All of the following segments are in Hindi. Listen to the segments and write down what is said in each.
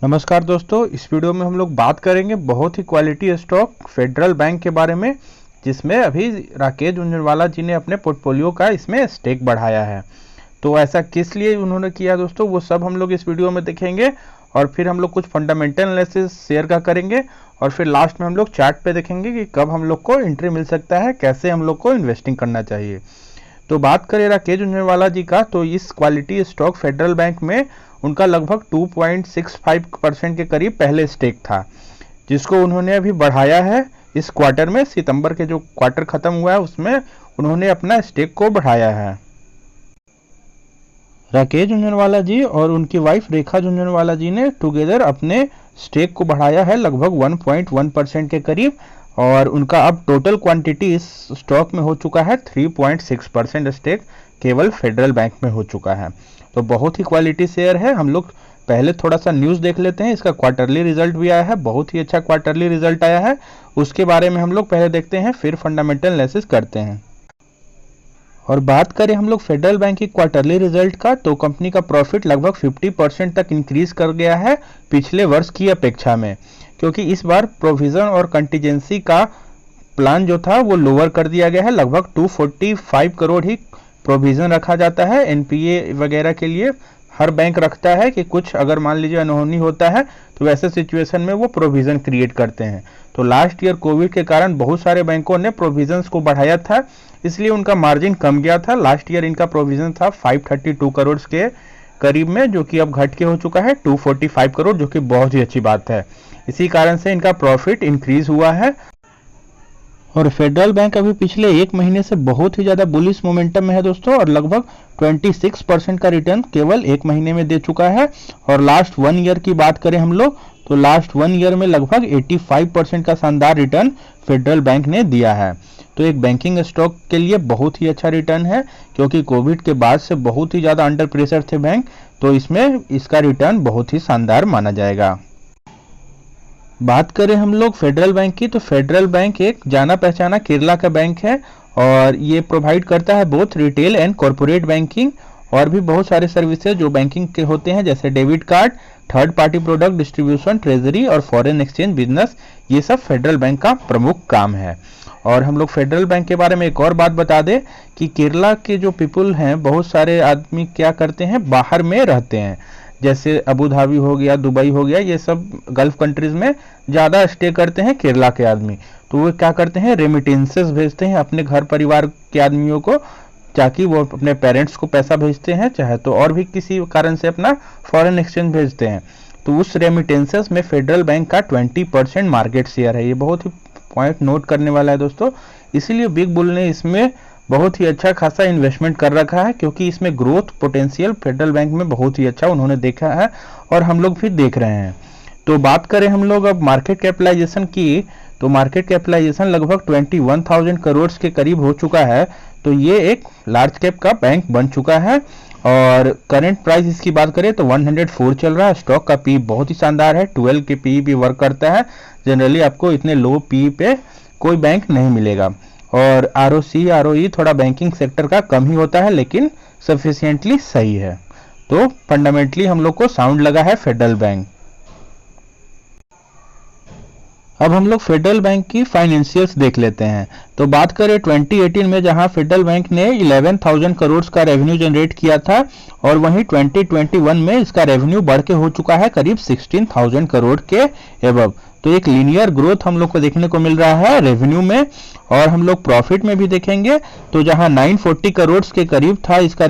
नमस्कार दोस्तों, इस वीडियो में हम लोग बात करेंगे बहुत ही क्वालिटी स्टॉक फेडरल बैंक के बारे में, जिसमें अभी राकेश झुनझुनवाला जी ने अपने पोर्टफोलियो का इसमें स्टेक बढ़ाया है। तो ऐसा किस लिए उन्होंने किया दोस्तों, वो सब हम लोग इस वीडियो में देखेंगे और फिर हम लोग कुछ फंडामेंटल एनालिसिस शेयर का करेंगे और फिर लास्ट में हम लोग चार्ट पे देखेंगे कि कब हम लोग को एंट्री मिल सकता है, कैसे हम लोग को इन्वेस्टिंग करना चाहिए। तो बात करें राकेश झुनझुनवाला जी का, तो इस क्वालिटी स्टॉक फेडरल बैंक में उनका लगभग 2.65% के करीब पहले स्टेक था, जिसको उन्होंने अभी बढ़ाया है। इस क्वार्टर में, सितंबर के जो क्वार्टर खत्म हुआ है उसमें उन्होंने अपना स्टेक को बढ़ाया है। राकेश झुनझुनवाला जी और उनकी वाइफ रेखा झुनझुनवाला जी ने टुगेदर अपने स्टेक को बढ़ाया है लगभग 1.1% के करीब, और उनका अब टोटल क्वांटिटी इस स्टॉक में हो चुका है 3.6% स्टेक केवल फेडरल बैंक में हो चुका है। तो बहुत ही क्वालिटी शेयर है। हम लोग पहले थोड़ा सा न्यूज़ देख लेते हैं। इसका क्वार्टरली रिजल्ट भी आया है, बहुत ही अच्छा क्वार्टरली रिजल्ट आया है, उसके बारे में हम लोग पहले देखते हैं, फिर फंडामेंटल एनालिसिस करते हैं। और बात करें हम लोग फेडरल बैंक की क्वार्टरली रिजल्ट का, तो कंपनी का प्रॉफिट लगभग 50% तक इंक्रीज कर गया है पिछले वर्ष की अपेक्षा में, क्योंकि इस बार प्रोविजन और कंटीजेंसी का प्लान जो था वो लोअर कर दिया गया है। लगभग 245 करोड़ ही प्रोविजन रखा जाता है एनपीए वगैरह के लिए। हर बैंक रखता है कि कुछ अगर मान लीजिए अनहोनी होता है तो वैसे सिचुएशन में वो प्रोविजन क्रिएट करते हैं। तो लास्ट ईयर कोविड के कारण बहुत सारे बैंकों ने प्रोविजंस को बढ़ाया था, इसलिए उनका मार्जिन कम गया था। लास्ट ईयर इनका प्रोविजन था 532 करोड़ के करीब में, जो कि अब घट के हो चुका है 245 करोड़, जो कि बहुत ही अच्छी बात है। इसी कारण से इनका प्रॉफिट इंक्रीज हुआ है। और फेडरल बैंक अभी पिछले एक महीने से बहुत ही ज़्यादा बुलिश मोमेंटम में है दोस्तों, और लगभग 26% का रिटर्न केवल एक महीने में दे चुका है। और लास्ट 1 ईयर की बात करें हम लोग, तो लास्ट 1 ईयर में लगभग 85% का शानदार रिटर्न फेडरल बैंक ने दिया है। तो एक बैंकिंग स्टॉक के लिए बहुत ही अच्छा रिटर्न है, क्योंकि कोविड के बाद से बहुत ही ज़्यादा अंडर प्रेशर थे बैंक, तो इसमें इसका रिटर्न बहुत ही शानदार माना जाएगा। बात करें हम लोग फेडरल बैंक की, तो फेडरल बैंक एक जाना पहचाना केरला का बैंक है, और ये प्रोवाइड करता है both retail and corporate banking और भी बहुत सारे सर्विसेज जो बैंकिंग के होते हैं, जैसे debit card, third party product distribution, treasury और फॉरेन एक्सचेंज बिजनेस। ये सब फेडरल बैंक का प्रमुख काम है। और हम लोग फेडरल बैंक के बारे में एक और बात बता दें कि केरला के जो पीपल हैं, बहुत सारे आदमी क्या करते हैं, बाहर में रहते हैं, जैसे अबू धाबी हो गया, दुबई हो गया, ये सब गल्फ कंट्रीज में ज़्यादा स्टे करते हैं केरला के आदमी। तो वो क्या करते हैं, रेमिटेंसेस भेजते हैं अपने घर परिवार के आदमियों को, ताकि वो अपने पेरेंट्स को पैसा भेजते हैं, चाहे तो और भी किसी कारण से अपना फॉरेन एक्सचेंज भेजते हैं। तो उस रेमिटेंसेस में फेडरल बैंक का 20% मार्केट शेयर है। ये बहुत ही पॉइंट नोट करने वाला है दोस्तों, इसीलिए बिग बुल ने इसमें बहुत ही अच्छा खासा इन्वेस्टमेंट कर रखा है, क्योंकि इसमें ग्रोथ पोटेंशियल फेडरल बैंक में बहुत ही अच्छा उन्होंने देखा है और हम लोग भी देख रहे हैं। तो बात करें हम लोग अब मार्केट कैपिटलाइजेशन की, तो मार्केट कैपिटलाइजेशन लगभग 21,000 करोड़ के करीब हो चुका है। तो ये एक लार्ज कैप का बैंक बन चुका है। और करंट प्राइस इसकी बात करें तो 104 चल रहा है। स्टॉक का पी बहुत ही शानदार है, 12 के पी भी वर्क करता है। जनरली आपको इतने लो पी पे कोई बैंक नहीं मिलेगा। और आरओसी आरओई थोड़ा बैंकिंग सेक्टर का कम ही होता है, लेकिन सफिशिएंटली सही है। तो फंडामेंटली हम लोग को साउंड लगा है फेडरल बैंक। अब हम लोग फेडरल बैंक की फाइनेंशियल्स देख लेते हैं। तो बात करें 2018 में, जहां फेडरल बैंक ने 11,000 करोड़ का रेवेन्यू जनरेट किया था, और वहीं 2021 में इसका रेवेन्यू बढ़ के हो चुका है करीब 16,000 करोड़ के एबव। तो एक लीनियर ग्रोथ हम लोग को देखने को मिल रहा है रेवेन्यू में। और हम लोग प्रॉफिट में भी देखेंगे, तो जहां 940 करोड़ के करीब था इसका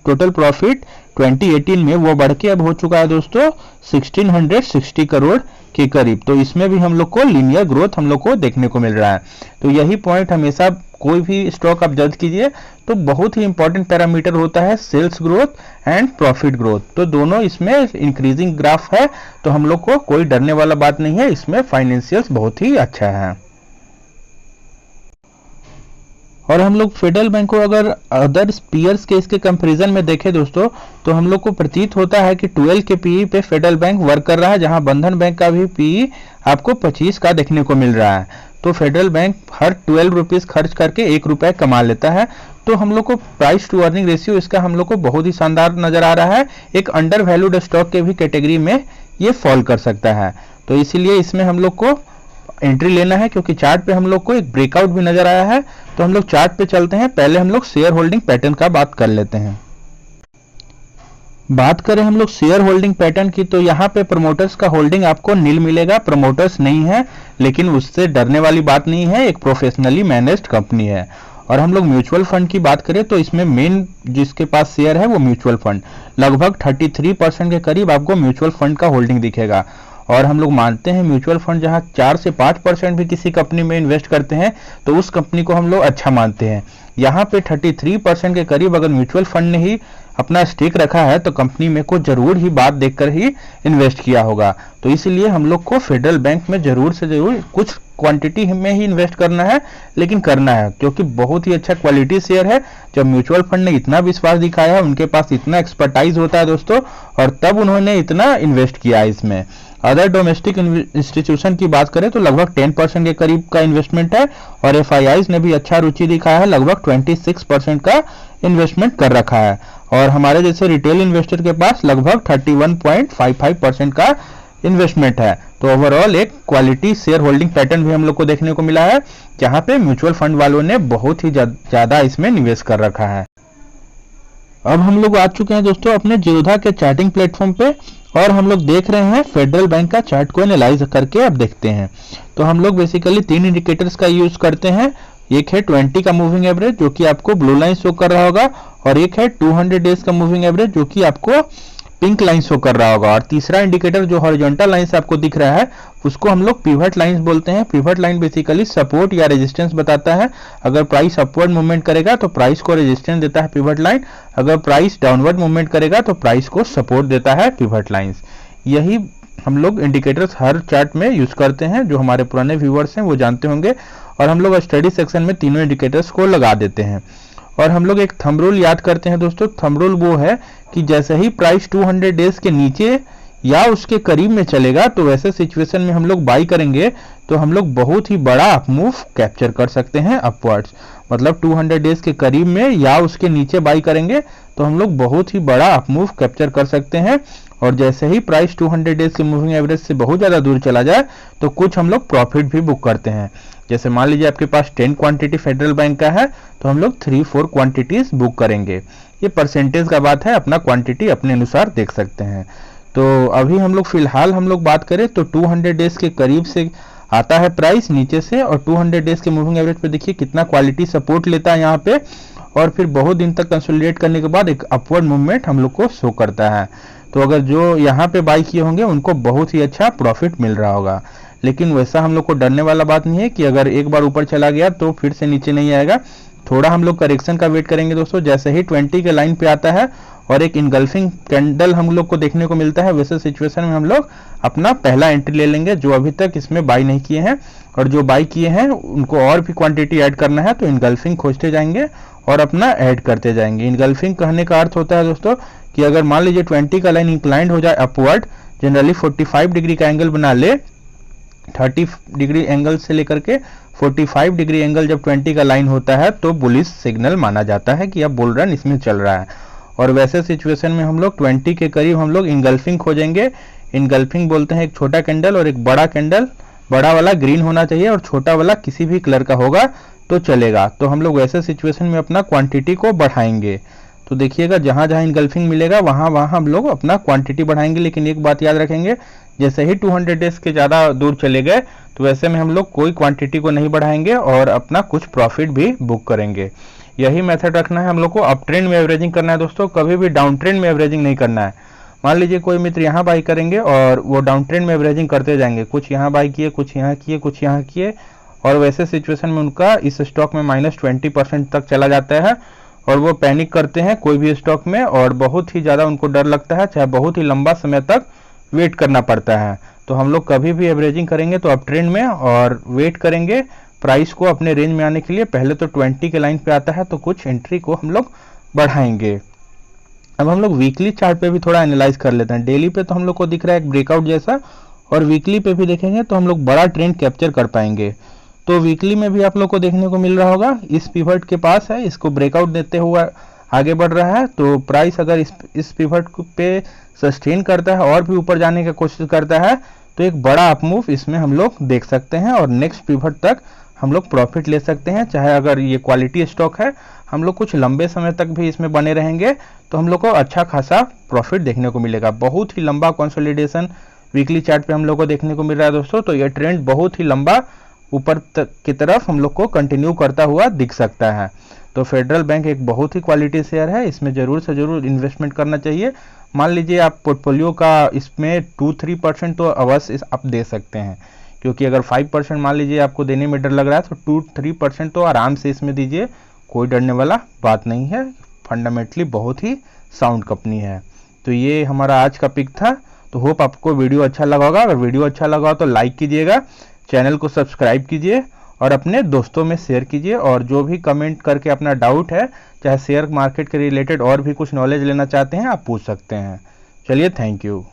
टोटल प्रॉफिट 2018 में, वो बढ़ के अब हो चुका है दोस्तों 1660 करोड़ के करीब। तो इसमें भी हम लोग को लीनियर ग्रोथ हम लोग को देखने को मिल रहा है। तो यही पॉइंट हमेशा कोई भी स्टॉक आप जज कीजिए तो बहुत ही इंपॉर्टेंट पैरामीटर होता है sales growth and profit growth. तो दोनों इसमें इंक्रीजिंग ग्राफ है, तो हम लोग को कोई डरने वाला बात नहीं है, इसमें फाइनेंशियल्स बहुत ही अच्छा है। और हम लोग फेडरल बैंक को अगर अदर पीयर्स के इसके कंपैरिजन में देखें दोस्तों, तो हम लोग को प्रतीत होता है कि 12 के पीई पे फेडरल बैंक वर्क कर रहा है, जहां बंधन बैंक का भी पीई आपको 25 का देखने को मिल रहा है। तो फेडरल बैंक हर 12 रुपीज़ खर्च करके 1 रुपये कमा लेता है। तो हम लोग को प्राइस टू अर्निंग रेशियो इसका हम लोग को बहुत ही शानदार नजर आ रहा है। एक अंडर वैल्यूड स्टॉक के भी कैटेगरी में ये फॉल कर सकता है, तो इसीलिए इसमें हम लोग को एंट्री लेना है, क्योंकि चार्ट पे हम लोग को एक ब्रेकआउट भी नजर आया है। तो हम लोग चार्ट पे चलते हैं। पहले हम लोग शेयर होल्डिंग पैटर्न का बात कर लेते हैं। बात करें हम लोग शेयर होल्डिंग पैटर्न की, तो यहाँ पे प्रमोटर्स का होल्डिंग आपको नील मिलेगा। प्रमोटर्स नहीं है, लेकिन उससे डरने वाली बात नहीं है, एक प्रोफेशनली मैनेज्ड कंपनी है। और हम लोग म्यूचुअल फंड की बात करें तो इसमें मेन जिसके पास शेयर है वो म्यूचुअल फंड, लगभग 33% के करीब आपको म्यूचुअल फंड का होल्डिंग दिखेगा। और हम लोग मानते हैं म्यूचुअल फंड जहां 4 से 5% भी किसी कंपनी में इन्वेस्ट करते हैं तो उस कंपनी को हम लोग अच्छा मानते हैं। यहाँ पे 33% के करीब अगर म्यूचुअल फंड ने ही अपना स्टेक रखा है तो कंपनी में को जरूर ही बात देखकर ही इन्वेस्ट किया होगा। तो इसलिए हम लोग को फेडरल बैंक में जरूर से जरूर कुछ क्वांटिटी में ही इन्वेस्ट करना है, लेकिन करना है, क्योंकि बहुत ही अच्छा क्वालिटी शेयर है। जब म्यूचुअल फंड ने इतना विश्वास दिखाया है, उनके पास इतना एक्सपर्टाइज होता है दोस्तों, और तब उन्होंने इतना इन्वेस्ट किया है इसमें। अदर डोमेस्टिक इंस्टीट्यूशन की बात करें तो लगभग 10% के करीब का इन्वेस्टमेंट है, और एफआईआईज ने भी अच्छा रुचि दिखाया है, लगभग 26% का इन्वेस्टमेंट कर रखा है। और हमारे जैसे रिटेल इन्वेस्टर के पास लगभग 31.55% का इन्वेस्टमेंट है। तो ओवरऑल एक क्वालिटी शेयर होल्डिंग पैटर्न भी हम लोग को देखने को मिला है, जहां पे म्यूचुअल फंड वालों ने बहुत ही ज्यादा इसमें निवेश कर रखा है। अब हम लोग आ चुके हैं दोस्तों अपने जीरोधा के चार्टिंग प्लेटफॉर्म पे, और हम लोग देख रहे हैं फेडरल बैंक का चार्ट को एनालाइज करके अब देखते हैं। तो हम लोग बेसिकली 3 इंडिकेटर्स का यूज करते हैं। एक है 20 का मूविंग एवरेज जो कि आपको ब्लू लाइन शो कर रहा होगा, और एक है 200 डेज का मूविंग एवरेज जो कि आपको पिंक लाइन शो कर रहा होगा, और तीसरा इंडिकेटर जो हॉरिजॉन्टल लाइन से आपको दिख रहा है उसको हम लोग पिवट लाइंस बोलते हैं। पिवट लाइन बेसिकली सपोर्ट या रेजिस्टेंस बताता है। अगर प्राइस अपवर्ड मूवमेंट करेगा तो प्राइस को रेजिस्टेंस देता है पिवट लाइन, अगर प्राइस डाउनवर्ड मूवमेंट करेगा तो प्राइस को सपोर्ट देता है पिवट लाइंस। यही हम लोग इंडिकेटर्स हर चार्ट में यूज करते हैं, जो हमारे पुराने व्यूअर्स हैं वो जानते होंगे, और हम लोग स्टडी सेक्शन में तीनों इंडिकेटर्स को लगा देते हैं। और हम लोग एक थंब रूल याद करते हैं दोस्तों। थंब रूल वो है कि जैसे ही प्राइस 200 डेज के नीचे या उसके करीब में चलेगा तो वैसे सिचुएशन में हम लोग बाई करेंगे तो हम लोग बहुत ही बड़ा अप मूव कैप्चर कर सकते हैं अपवर्ड्स। मतलब 200 डेज के करीब में या उसके नीचे बाई करेंगे तो हम लोग बहुत ही बड़ा अप मूव कैप्चर कर सकते हैं। और जैसे ही प्राइस 200 डेज के मूविंग एवरेज से बहुत ज़्यादा दूर चला जाए तो कुछ हम लोग प्रॉफिट भी बुक करते हैं। जैसे मान लीजिए आपके पास 10 क्वांटिटी फेडरल बैंक का है तो हम लोग 3-4 क्वांटिटीज बुक करेंगे। ये परसेंटेज का बात है, अपना क्वांटिटी अपने अनुसार देख सकते हैं। तो अभी हम लोग फिलहाल हम लोग बात करें तो 200 डेज के करीब से आता है प्राइस नीचे से, और 200 डेज के मूविंग एवरेज पे देखिए कितना क्वालिटी सपोर्ट लेता है यहाँ पे, और फिर बहुत दिन तक कंसोलिडेट करने के बाद एक अपवर्ड मूवमेंट हम लोग को शो करता है। तो अगर जो यहाँ पे बाई किए होंगे उनको बहुत ही अच्छा प्रॉफिट मिल रहा होगा। लेकिन वैसा हम लोग को डरने वाला बात नहीं है कि अगर एक बार ऊपर चला गया तो फिर से नीचे नहीं आएगा। थोड़ा हम लोग करेक्शन का वेट करेंगे दोस्तों। जैसे ही 20 के लाइन पे आता है और एक इनगल्फिंग कैंडल हम लोग को देखने को मिलता है, वैसे सिचुएशन में हम लोग अपना पहला एंट्री ले लेंगे, जो अभी तक इसमें बाई नहीं किए हैं। और जो बाई किए हैं उनको और भी क्वांटिटी ऐड करना है, तो इनगल्फिंग खोजते जाएंगे और अपना ऐड करते जाएंगे। इनगल्फिंग कहने का अर्थ होता है दोस्तों कि अगर मान लीजिए 20 का लाइन इंक्लाइंड हो जाए अपवर्ड, जनरली 45 डिग्री का एंगल बना ले, 30 डिग्री एंगल से लेकर के 45 डिग्री एंगल जब 20 का लाइन होता है तो बुलिश सिग्नल माना जाता है कि अब बुल रन इसमें चल रहा है। और वैसे सिचुएशन में हम लोग 20 के करीब हम लोग इनगल्फिंग खोजेंगे। इनगल्फिंग बोलते हैं एक छोटा कैंडल और एक बड़ा कैंडल। बड़ा वाला ग्रीन होना चाहिए और छोटा वाला किसी भी कलर का होगा तो चलेगा। तो हम लोग वैसे सिचुएशन में अपना क्वांटिटी को बढ़ाएंगे। तो देखिएगा जहां जहां इनगल्फिंग मिलेगा वहां वहां हम लोग अपना क्वांटिटी बढ़ाएंगे। लेकिन एक बात याद रखेंगे, जैसे ही 200 डेज के ज़्यादा दूर चले गए तो वैसे में हम लोग कोई क्वांटिटी को नहीं बढ़ाएंगे और अपना कुछ प्रॉफिट भी बुक करेंगे। यही मेथड रखना है हम लोग को। अप ट्रेंड में एवरेजिंग करना है दोस्तों, कभी भी डाउन ट्रेंड में एवरेजिंग नहीं करना है। मान लीजिए कोई मित्र यहाँ बाई करेंगे और वो डाउन ट्रेंड में एवरेजिंग करते जाएंगे, कुछ यहाँ बाई किए, कुछ यहाँ किए, कुछ यहाँ किए, और वैसे सिचुएशन में उनका इस स्टॉक में -20% तक चला जाता है और वो पैनिक करते हैं कोई भी स्टॉक में, और बहुत ही ज़्यादा उनको डर लगता है, चाहे बहुत ही लंबा समय तक वेट करना पड़ता है। तो हम लोग कभी भी एवरेजिंग करेंगे तो अप ट्रेंड में, और वेट करेंगे प्राइस को अपने रेंज में आने के लिए। पहले तो 20 के लाइन पे आता है तो कुछ एंट्री को हम लोग बढ़ाएंगे। अब हम लोग वीकली चार्ट पे भी थोड़ा एनालाइज कर लेते हैं। डेली पे तो हम लोग को दिख रहा है एक ब्रेकआउट जैसा, और वीकली पे भी देखेंगे तो हम लोग बड़ा ट्रेंड कैप्चर कर पाएंगे। तो वीकली में भी आप लोग को देखने को मिल रहा होगा इस पिवट के पास है, इसको ब्रेकआउट देते हुए आगे बढ़ रहा है। तो प्राइस अगर इस पिवट पे सस्टेन करता है और भी ऊपर जाने की कोशिश करता है तो एक बड़ा अपमूव इसमें हम लोग देख सकते हैं और नेक्स्ट पिवट तक हम लोग प्रॉफिट ले सकते हैं। चाहे अगर ये क्वालिटी स्टॉक है, हम लोग कुछ लंबे समय तक भी इसमें बने रहेंगे तो हम लोग को अच्छा खासा प्रॉफिट देखने को मिलेगा। बहुत ही लंबा कंसोलिडेशन वीकली चार्ट पे हम लोग को देखने को मिल रहा है दोस्तों। तो ये ट्रेंड बहुत ही लंबा ऊपर तक की तरफ हम लोग को कंटिन्यू करता हुआ दिख सकता है। तो फेडरल बैंक एक बहुत ही क्वालिटी शेयर है, इसमें जरूर से जरूर इन्वेस्टमेंट करना चाहिए। मान लीजिए आप पोर्टफोलियो का इसमें 2-3% तो अवश्य आप दे सकते हैं, क्योंकि अगर 5% मान लीजिए आपको देने में डर लग रहा है तो 2-3% तो आराम से इसमें दीजिए, कोई डरने वाला बात नहीं है। फंडामेंटली बहुत ही साउंड कंपनी है। तो ये हमारा आज का पिक था। तो होप आपको वीडियो अच्छा लगा होगा। अगर वीडियो अच्छा लगा हो तो लाइक कीजिएगा, चैनल को सब्सक्राइब कीजिए और अपने दोस्तों में शेयर कीजिए। और जो भी कमेंट करके अपना डाउट है, चाहे शेयर मार्केट के रिलेटेड और भी कुछ नॉलेज लेना चाहते हैं, आप पूछ सकते हैं। चलिए, थैंक यू।